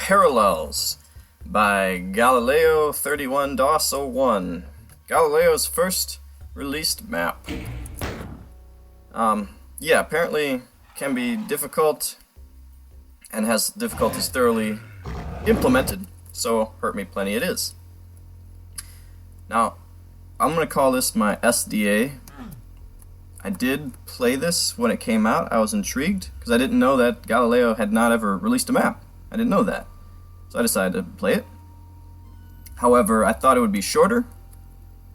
Parallels by Galileo31dos01. Galileo's first released map. Yeah, apparently can be difficult and has difficulties thoroughly implemented, so hurt me plenty it is. Now, I'm going to call this my SDA. I did play this when it came out. I was intrigued because I didn't know that Galileo had not ever released a map. I didn't know that. So I decided to play it. However, I thought it would be shorter,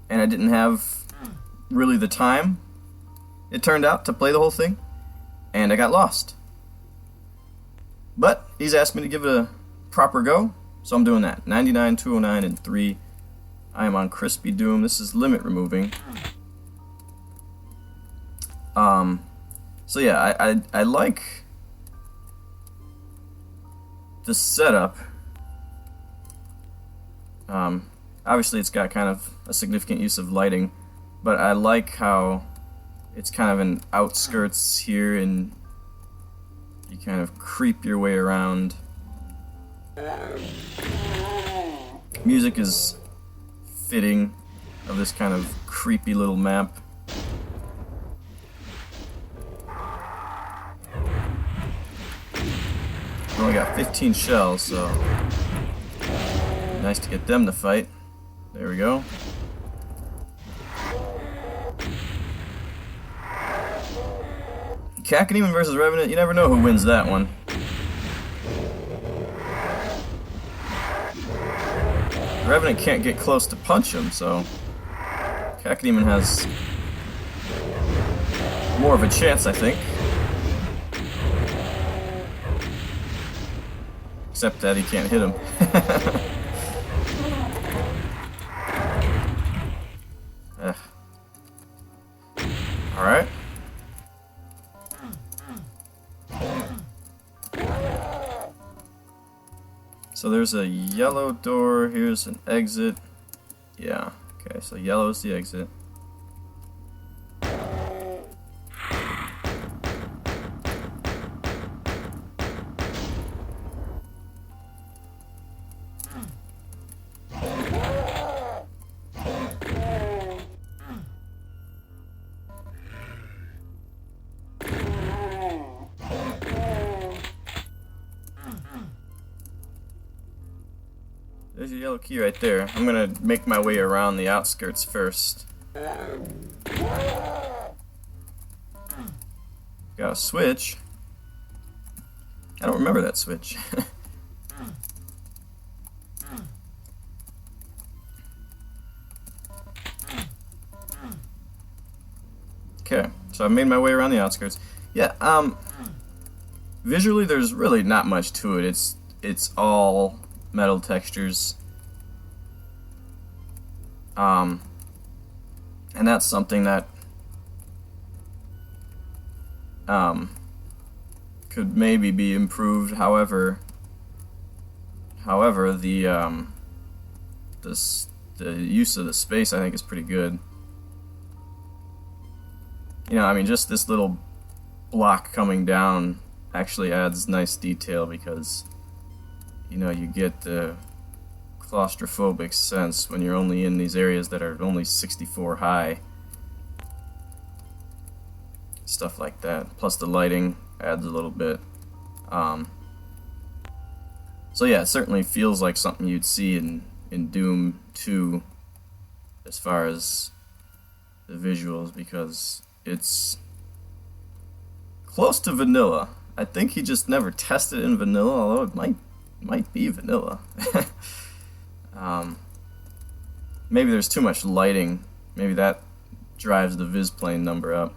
and I didn't have really the time, it turned out, to play the whole thing, and I got lost. But he's asked me to give it a proper go, so I'm doing that. 99, 209, and 3. I am on Crispy Doom. This is limit removing. So yeah, I like the setup. Obviously it's got kind of a significant use of lighting, but I like how it's kind of in outskirts here and you kind of creep your way around. Music is fitting of this kind of creepy little map. We only got 15 shells, so nice to get them to fight. There we go. Cacodemon versus Revenant, you never know who wins that one. Revenant can't get close to punch him, so Cacodemon has more of a chance, I think. Except that he can't hit him. Alright. So there's a yellow door, here's an exit. Yeah, okay, so yellow is the exit. There's a yellow key right there. I'm gonna make my way around the outskirts first. Got a switch. I don't remember that switch. Okay, so I made my way around the outskirts. Yeah, visually there's really not much to it. It's all metal textures. And that's something that could maybe be improved. However, the use of the space, I think, is pretty good. You know, I mean, just this little block coming down actually adds nice detail because, you know, you get the claustrophobic sense when you're only in these areas that are only 64 high. Stuff like that. Plus the lighting adds a little bit. So yeah, it certainly feels like something you'd see in Doom 2 as far as the visuals, because it's close to vanilla. I think he just never tested it in vanilla, although it might be vanilla. Maybe there's too much lighting. Maybe that drives the viz plane number up.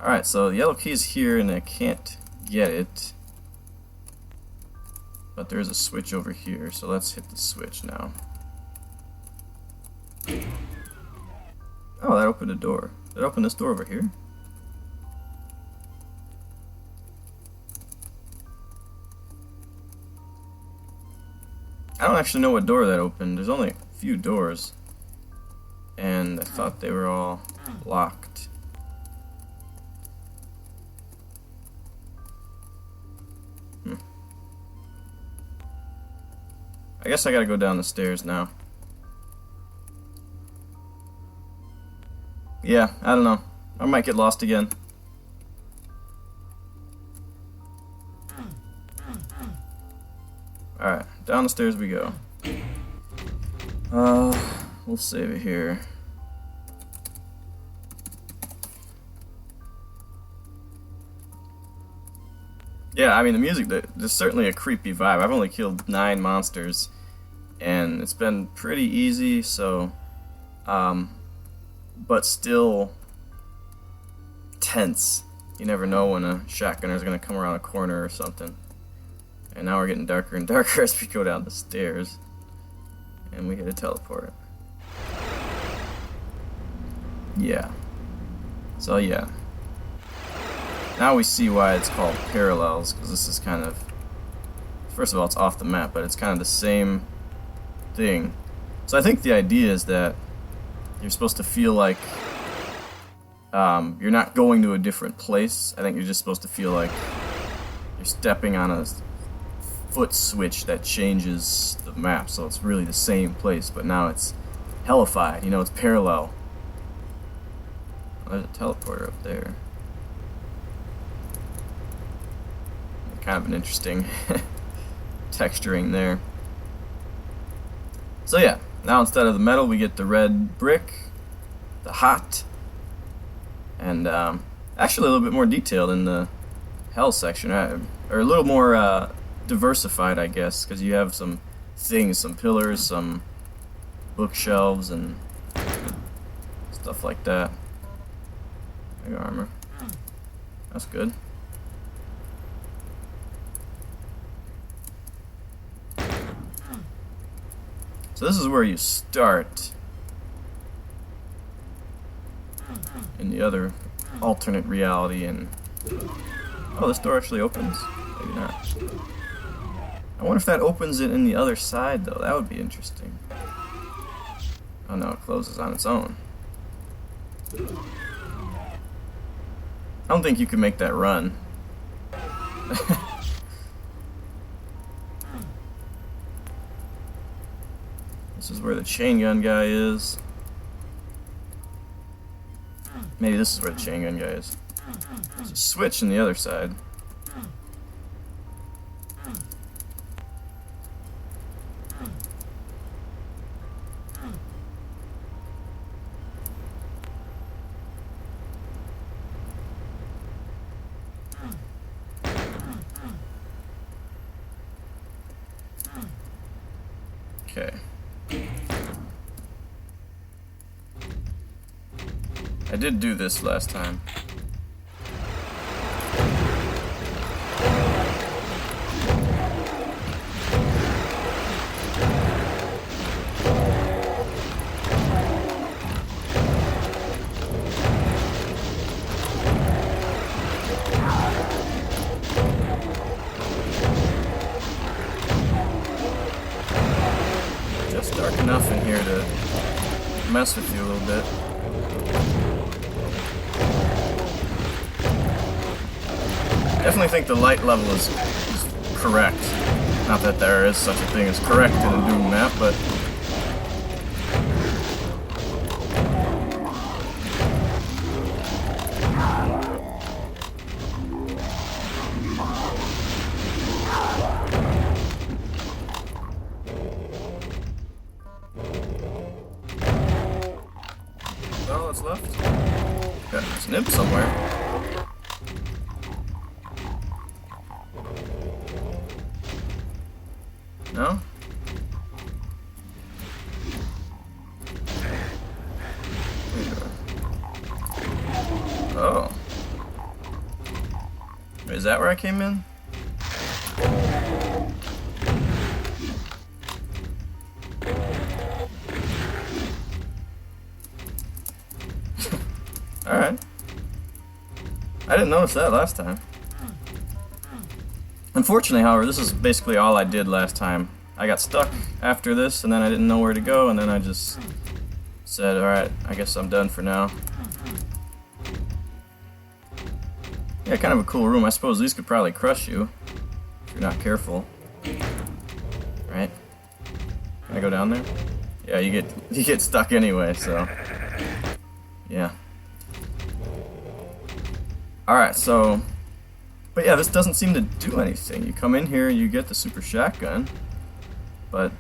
Alright, so the yellow key is here and I can't get it. But there's a switch over here, so let's hit the switch now. Oh, that opened a door. Did it open this door over here? I don't actually know what door that opened. There's only a few doors. And I thought they were all locked. I guess I gotta go down the stairs now. Yeah, I don't know. I might get lost again. Alright, down the stairs we go. We'll save it here. Yeah, I mean, the music, there's certainly a creepy vibe. I've only killed 9 monsters, and it's been pretty easy, so, but still tense. You never know when a shotgunner is going to come around a corner or something. And now we're getting darker and darker as we go down the stairs. And we hit a teleport. Yeah. So yeah. Now we see why it's called parallels, because this is kind of... First of all, it's off the map, but it's kind of the same thing. So I think the idea is that you're supposed to feel like you're not going to a different place. I think you're just supposed to feel like you're stepping on a foot switch that changes the map, so it's really the same place, but now it's hellified, you know, it's parallel. Oh, there's a teleporter up there. Kind of an interesting texturing there. So yeah, now instead of the metal we get the red brick, the hot, and actually a little bit more detailed in the hell section, or a little more diversified, I guess, because you have some things, some pillars, some bookshelves, and stuff like that. Big armor. That's good. So this is where you start in the other alternate reality, and oh, this door actually opens. Maybe not. I wonder if that opens it in the other side, though. That would be interesting. Oh no, it closes on its own. I don't think you can make that run. This is where the chain gun guy is. Maybe this is where the chain gun guy is. There's a switch on the other side. Okay. I did do this last time. Just dark enough in here to mess with you a little bit. Definitely think the light level is correct. Not that there is such a thing as correct in a Doom map, but well, what's left? Got a snip somewhere. No? Oh. Wait, is that where I came in? Alright. I didn't notice that last time. Unfortunately, however, this is basically all I did last time. I got stuck after this, and then I didn't know where to go, and then I just said, alright, I guess I'm done for now. Yeah, kind of a cool room. I suppose these could probably crush you if you're not careful. Right? Can I go down there? Yeah, you get stuck anyway, so yeah. Alright, so but yeah, this doesn't seem to do anything. You come in here, you get the super shotgun, but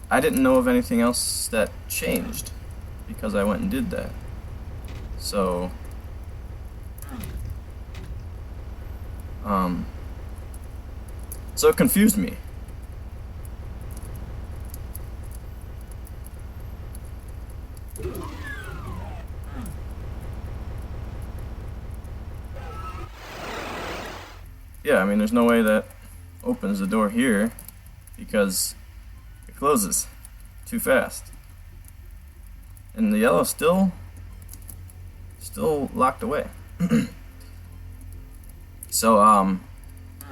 I didn't know of anything else that changed because I went and did that. So so it confused me. Yeah, I mean, there's no way that opens the door here because it closes too fast. And the yellow's still locked away. So,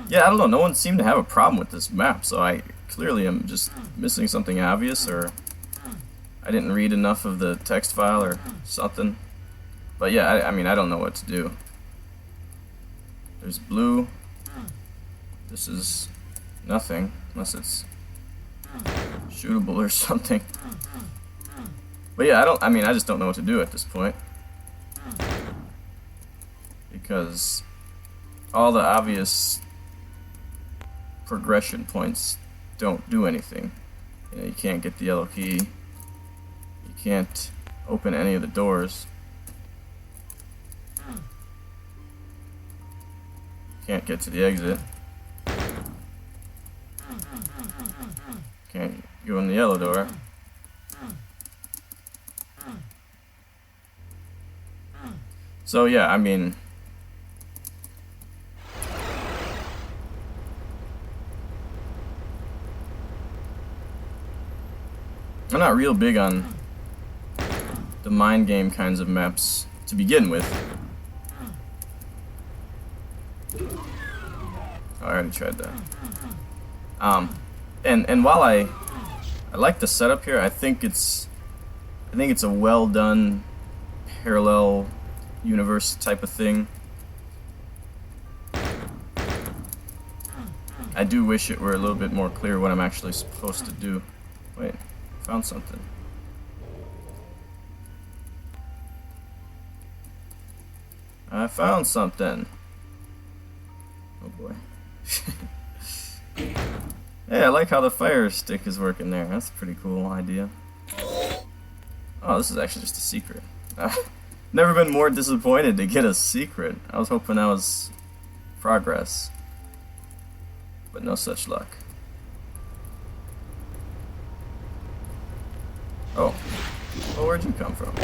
yeah, I don't know. No one seemed to have a problem with this map, so I clearly am just missing something obvious, or I didn't read enough of the text file or something. But yeah, I mean, I don't know what to do. There's blue. This is nothing, unless it's shootable or something. But yeah, I just don't know what to do at this point. Because all the obvious progression points don't do anything. You know, you can't get the yellow key. You can't open any of the doors. Can't get to the exit. Can't go in the yellow door. So yeah, I mean, I'm not real big on the mind game kinds of maps to begin with. Oh, I already tried that. And while I like the setup here, I think it's a well done parallel universe type of thing. I do wish it were a little bit more clear what I'm actually supposed to do. Wait, found something. I found something. Oh boy. Hey, I like how the fire stick is working there. That's a pretty cool idea. Oh, this is actually just a secret. Never been more disappointed to get a secret. I was hoping that was progress. But no such luck. Oh. Well, where'd you come from?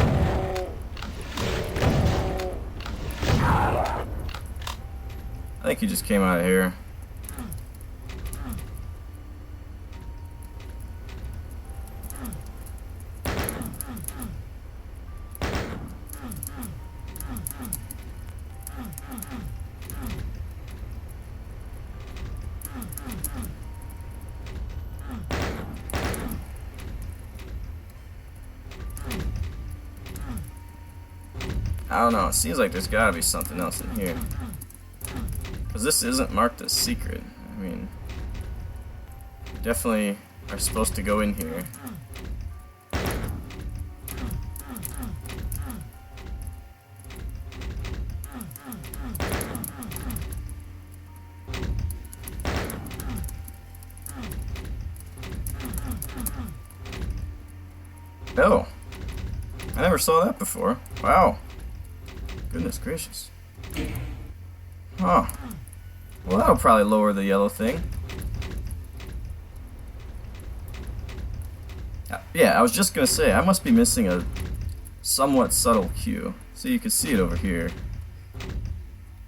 I think you just came out of here. I don't know, it seems like there's gotta be something else in here. Because this isn't marked as secret. I mean, you definitely are supposed to go in here. Oh, I never saw that before. Wow. Goodness gracious. Huh. Well, that'll probably lower the yellow thing. Yeah, I was just gonna say, I must be missing a somewhat subtle cue. So you can see it over here.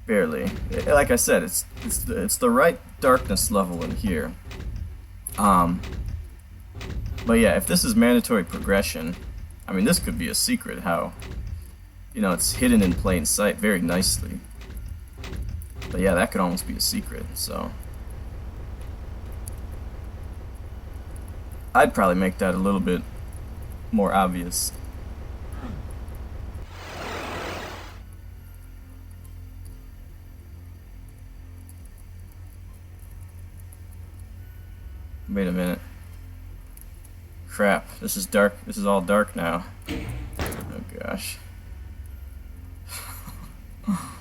Barely. Like I said, it's the right darkness level in here. But yeah, if this is mandatory progression, I mean, this could be a secret, how, you know, it's hidden in plain sight very nicely. But yeah, that could almost be a secret, so I'd probably make that a little bit more obvious. Wait a minute. Crap, this is dark. This is all dark now. Oh gosh. Oh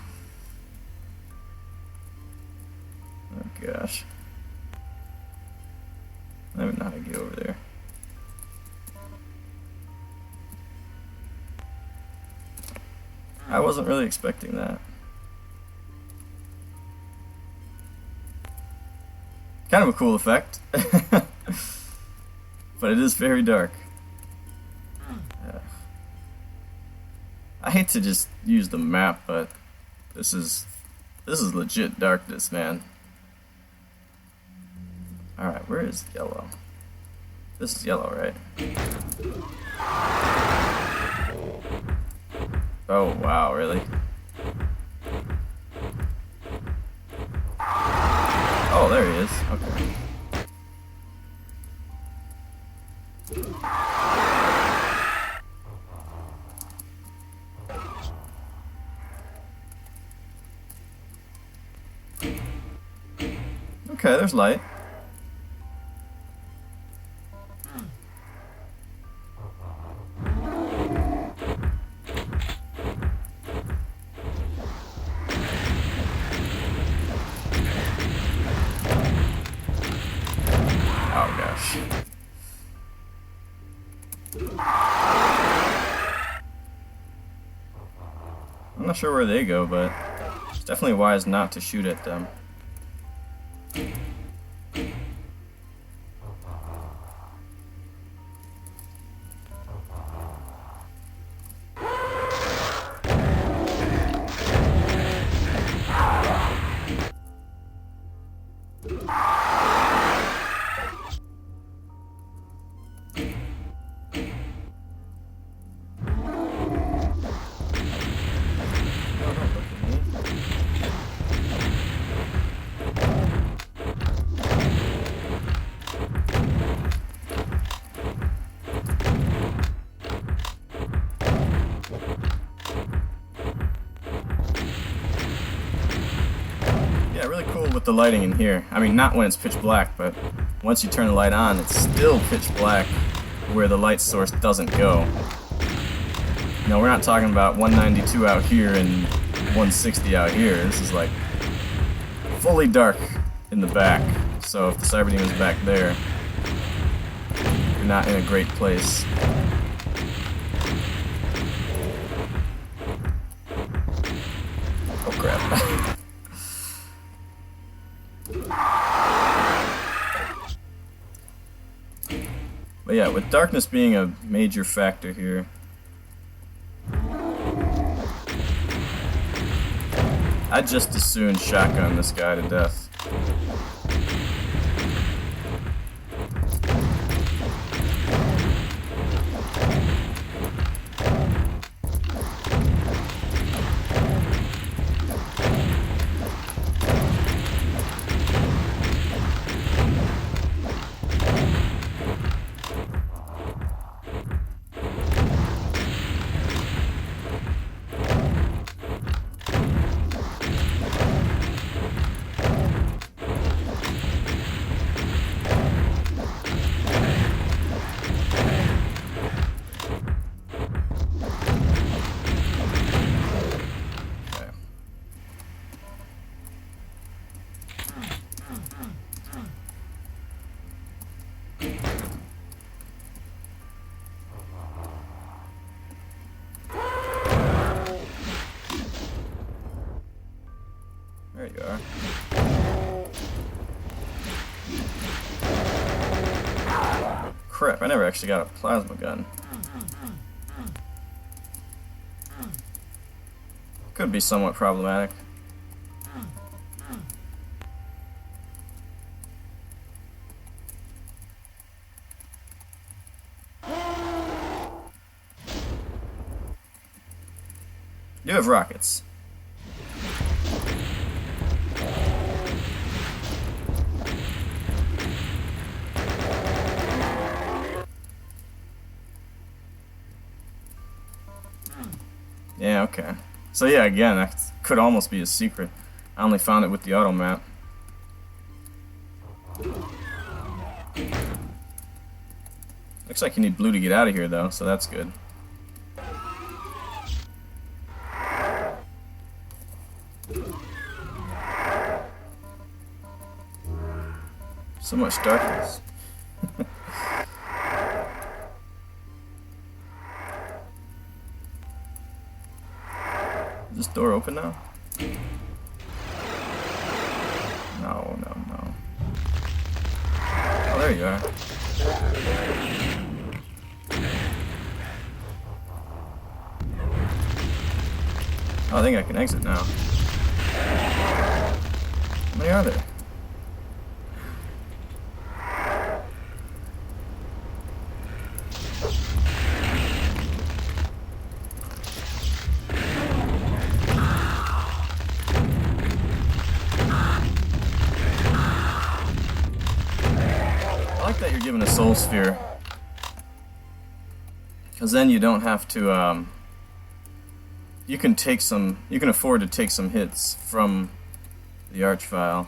gosh. I don't know how to get over there. I wasn't really expecting that. Kind of a cool effect. But it is very dark. I hate to just use the map, but this is legit darkness, man. Alright, where is yellow? This is yellow, right? Oh, wow, really? Oh, there he is. Okay. Okay, there's light. Oh gosh. I'm not sure where they go, but it's definitely wise not to shoot at them. Yeah, really cool with the lighting in here. I mean, not when it's pitch black, but once you turn the light on, it's still pitch black where the light source doesn't go. No, we're not talking about 192 out here and 160 out here. This is like fully dark in the back. So if the Cyberbeam is back there, you're not in a great place. Oh crap. But yeah, with darkness being a major factor here, I'd just as soon shotgun this guy to death. There you are. Crap, I never actually got a plasma gun. Could be somewhat problematic. You have rockets. Yeah, okay. So yeah, again, that could almost be a secret. I only found it with the auto map. Looks like you need blue to get out of here, though, so that's good. So much darkness. Is this door open now? No, no, no. Oh, there you are. Oh, I think I can exit now. How many are there? I like that you're given a soul sphere, because then you don't have to, you can afford to take some hits from the arch file.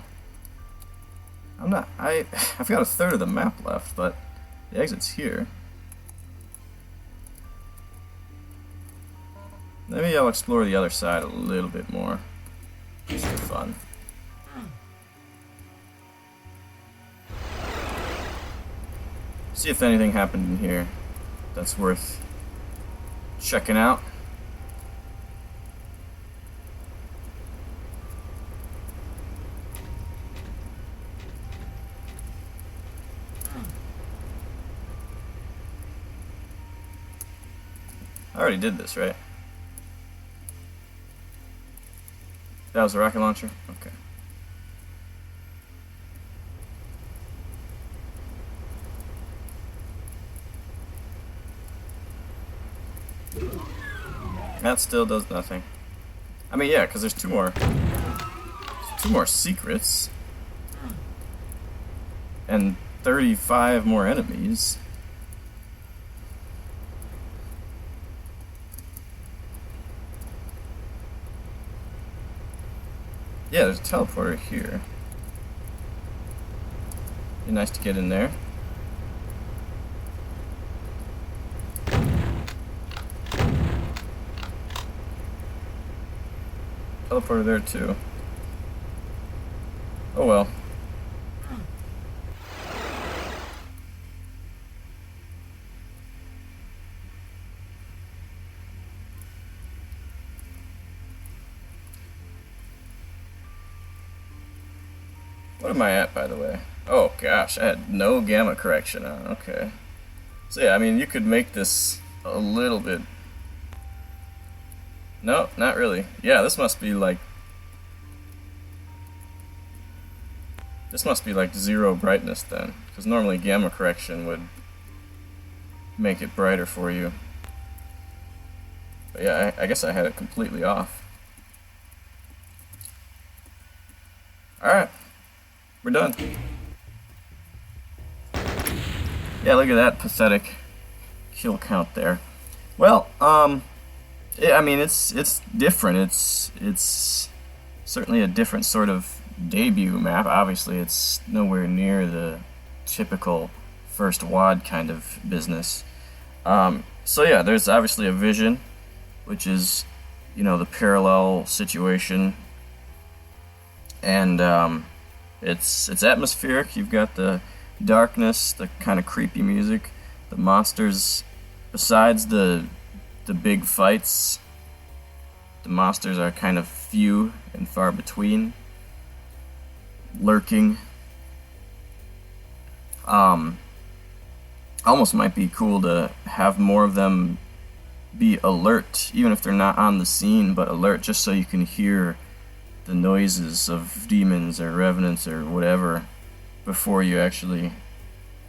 I've got a third of the map left, but the exit's here. Maybe I'll explore the other side a little bit more, just for fun. See if anything happened in here that's worth checking out. I already did this, right? That was a rocket launcher? Okay. That still does nothing. I mean, yeah, because there's two more secrets and 35 more enemies. Yeah, there's a teleporter here. Be nice to get in there. Teleporter there too. Oh well. What am I at, by the way? Oh gosh, I had no gamma correction on. Okay. So yeah, I mean, you could make this a little bit. No, not really. Yeah, this must be like zero brightness then, because normally gamma correction would make it brighter for you. But yeah, I guess I had it completely off. Alright, we're done. Yeah, look at that pathetic kill count there. Well, yeah, I mean, it's different. It's certainly a different sort of debut map. Obviously, it's nowhere near the typical first WAD kind of business. So yeah, there's obviously a vision, which is, you know, the parallel situation, and it's atmospheric. You've got the darkness, the kind of creepy music, the monsters. Besides the big fights, the monsters are kind of few and far between, lurking. Almost might be cool to have more of them be alert, even if they're not on the scene, but alert, just so you can hear the noises of demons or revenants or whatever before you actually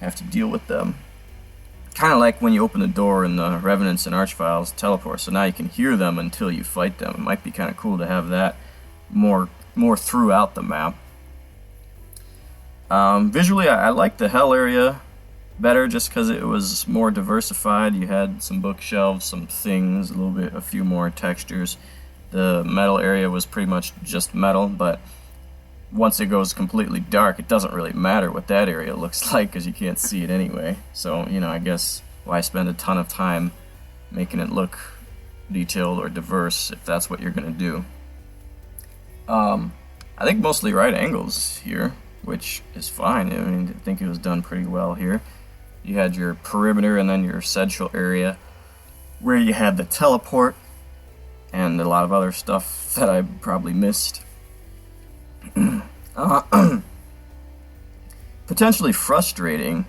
have to deal with them. Kind of like when you open the door and the revenants and archfiles teleport, so now you can hear them until you fight them. It might be kind of cool to have that more throughout the map. Visually, I like the hell area better just because it was more diversified. You had some bookshelves, some things, a few more textures. The metal area was pretty much just metal, but once it goes completely dark, it doesn't really matter what that area looks like because you can't see it anyway. So, you know, I guess why spend a ton of time making it look detailed or diverse if that's what you're going to do. I think mostly right angles here, which is fine. I mean, I think it was done pretty well here. You had your perimeter and then your central area where you had the teleport and a lot of other stuff that I probably missed. Potentially frustrating.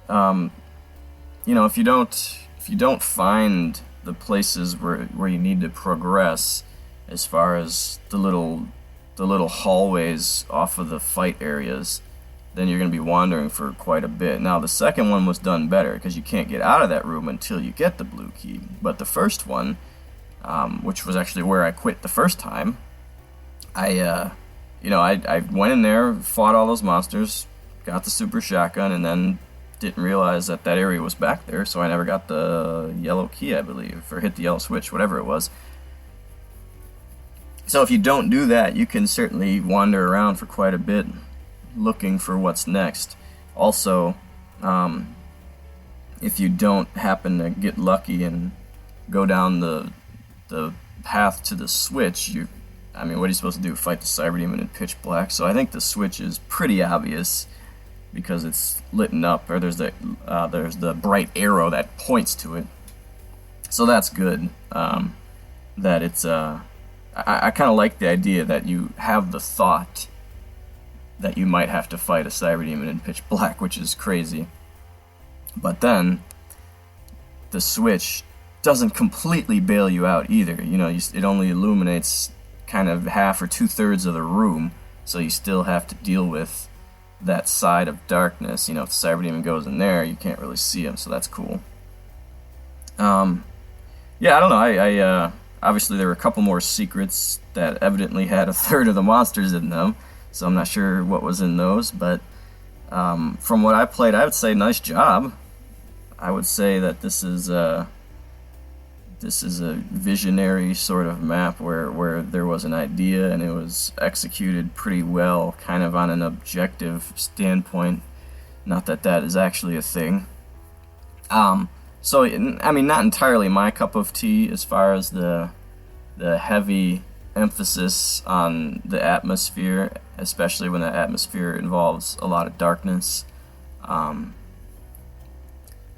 You know, if you don't find the places where you need to progress, as far as the little hallways off of the fight areas, then you're going to be wandering for quite a bit. Now, the second one was done better because you can't get out of that room until you get the blue key. But the first one, which was actually where I quit the first time, I went in there, fought all those monsters, got the super shotgun, and then didn't realize that that area was back there, so I never got the yellow key, I believe, or hit the yellow switch, whatever it was. So if you don't do that, you can certainly wander around for quite a bit looking for what's next. Also, if you don't happen to get lucky and go down the path to the switch, I mean, what are you supposed to do? Fight the cyber demon in pitch black? So I think the switch is pretty obvious because it's lit up, or there's the bright arrow that points to it. So that's good. That it's I kind of like the idea that you have the thought that you might have to fight a cyber demon in pitch black, which is crazy. But then the switch doesn't completely bail you out either. You know, it only illuminates kind of half or 2/3 of the room, so you still have to deal with that side of darkness. You know, if the cyber demon goes in there, you can't really see him, so that's cool. Yeah, I don't know. I obviously there were a couple more secrets that evidently had 1/3 of the monsters in them, so I'm not sure what was in those, but from what I played, I would say nice job. I would say that this is a visionary sort of map where there was an idea and it was executed pretty well, kind of on an objective standpoint. Not that that is actually a thing. So, I mean, not entirely my cup of tea as far as the heavy emphasis on the atmosphere, especially when the atmosphere involves a lot of darkness.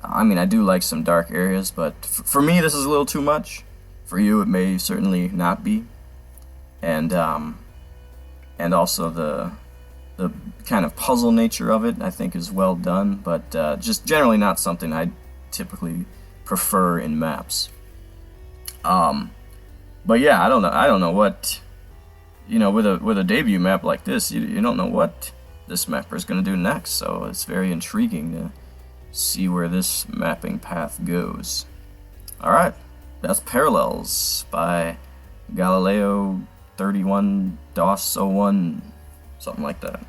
I mean, I do like some dark areas, but for me, this is a little too much. For you, it may certainly not be. And also the kind of puzzle nature of it, I think, is well done, but just generally not something I typically prefer in maps. But yeah, I don't know what, you know, with a debut map like this, you don't know what this mapper is going to do next, so it's very intriguing to see where this mapping path goes. Alright, that's Parallels by Galileo31dos01, something like that.